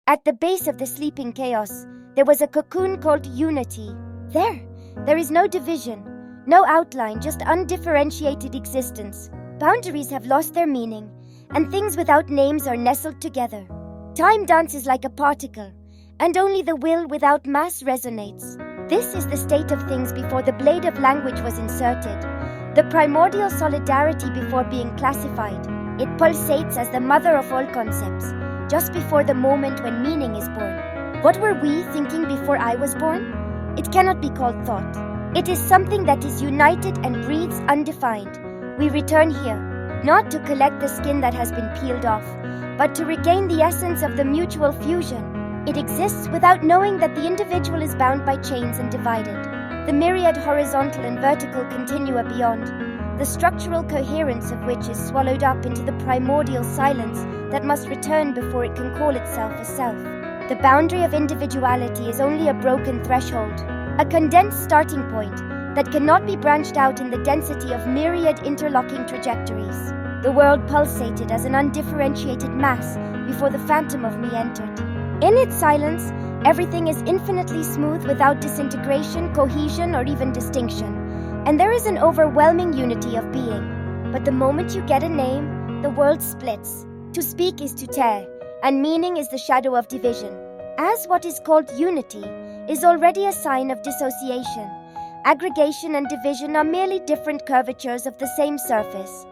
At the base of the sleeping chaos, there was a cocoon called unity. There is no division, no outline, just undifferentiated existence. Boundaries have lost their meaning, and things without names are nestled together. Time dances like a particle, and only the will without mass resonates. This is the state of things before the blade of language was inserted, the primordial solidarity before being classified. It pulsates as the mother of all concepts, just before the moment when meaning is born. What were we thinking before I was born? It cannot be called thought. It is something that is united and breathes undefined. We return here, not to collect the skin that has been peeled off, but to regain the essence of the mutual fusion. It exists without knowing that the individual is bound by chains and divided. The myriad horizontal and vertical continua beyond, the structural coherence of which is swallowed up into the primordial silence that must return before it can call itself a self. The boundary of individuality is only a broken threshold, a condensed starting point that cannot be branched out in the density of myriad interlocking trajectories. The world pulsated as an undifferentiated mass before the phantom of me entered. In its silence, everything is infinitely smooth without disintegration, cohesion, or even distinction, and there is an overwhelming unity of being. But the moment you get a name, the world splits. To speak is to tear, and meaning is the shadow of division. As what is called unity is already a sign of dissociation, aggregation and division are merely different curvatures of the same surface.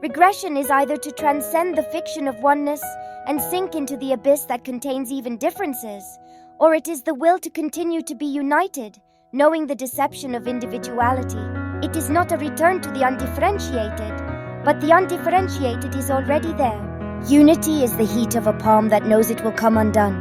Regression is either to transcend the fiction of oneness and sink into the abyss that contains even differences, or it is the will to continue to be united, knowing the deception of individuality. It is not a return to the undifferentiated, but the undifferentiated is already there. Unity is the heat of a palm that knows it will come undone,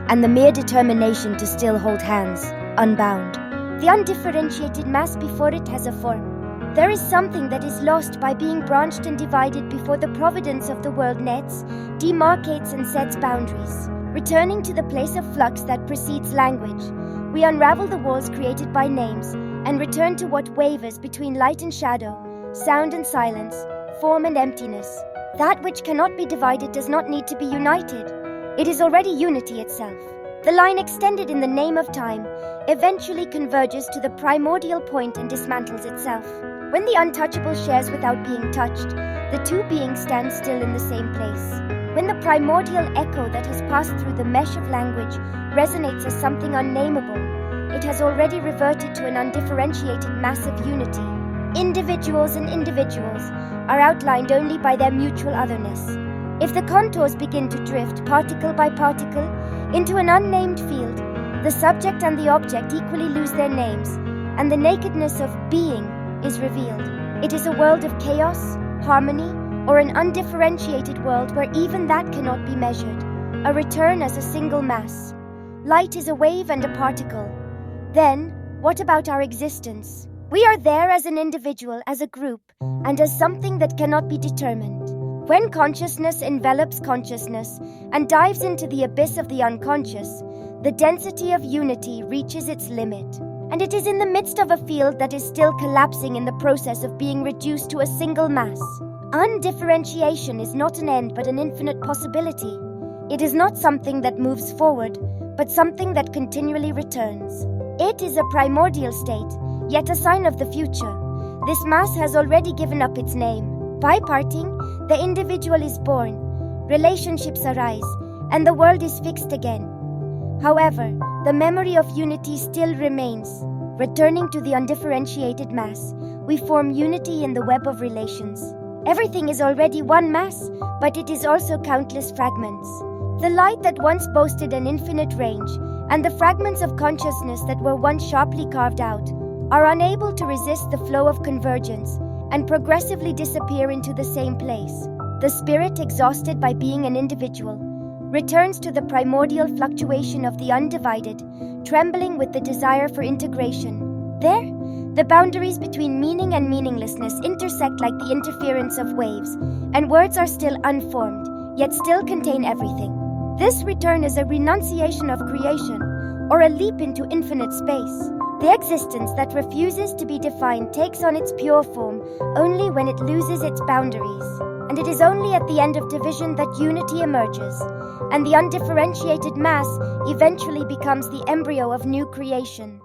and the mere determination to still hold hands, unbound. The undifferentiated mass before it has a form. There is something that is lost by being branched and divided before the providence of the world nets, demarcates and sets boundaries. Returning to the place of flux that precedes language, we unravel the walls created by names and return to what wavers between light and shadow, sound and silence, form and emptiness. That which cannot be divided does not need to be united. It is already unity itself. The line extended in the name of time eventually converges to the primordial point and dismantles itself. When the untouchable shares without being touched, the two beings stand still in the same place. When the primordial echo that has passed through the mesh of language resonates as something unnameable, it has already reverted to an undifferentiated mass of unity. Individuals and individuals are outlined only by their mutual otherness. If the contours begin to drift particle by particle into an unnamed field, the subject and the object equally lose their names, and the nakedness of being is revealed. It is a world of chaos, harmony, or an undifferentiated world where even that cannot be measured, a return as a single mass. Light is a wave and a particle. Then, what about our existence? We are there as an individual, as a group, and as something that cannot be determined. When consciousness envelops consciousness and dives into the abyss of the unconscious, the density of unity reaches its limit. And it is in the midst of a field that is still collapsing in the process of being reduced to a single mass. Undifferentiation is not an end but an infinite possibility. It is not something that moves forward, but something that continually returns. It is a primordial state, yet a sign of the future. This mass has already given up its name. By parting, the individual is born, relationships arise, and the world is fixed again. However, the memory of unity still remains. Returning to the undifferentiated mass, we form unity in the web of relations. Everything is already one mass, but it is also countless fragments. The light that once boasted an infinite range, and the fragments of consciousness that were once sharply carved out, are unable to resist the flow of convergence and progressively disappear into the same place. The spirit, exhausted by being an individual, returns to the primordial fluctuation of the undivided, trembling with the desire for integration. There, the boundaries between meaning and meaninglessness intersect like the interference of waves, and words are still unformed, yet still contain everything. This return is a renunciation of creation, or a leap into infinite space. The existence that refuses to be defined takes on its pure form only when it loses its boundaries. and it is only at the end of division that unity emerges, and the undifferentiated mass eventually becomes the embryo of new creation.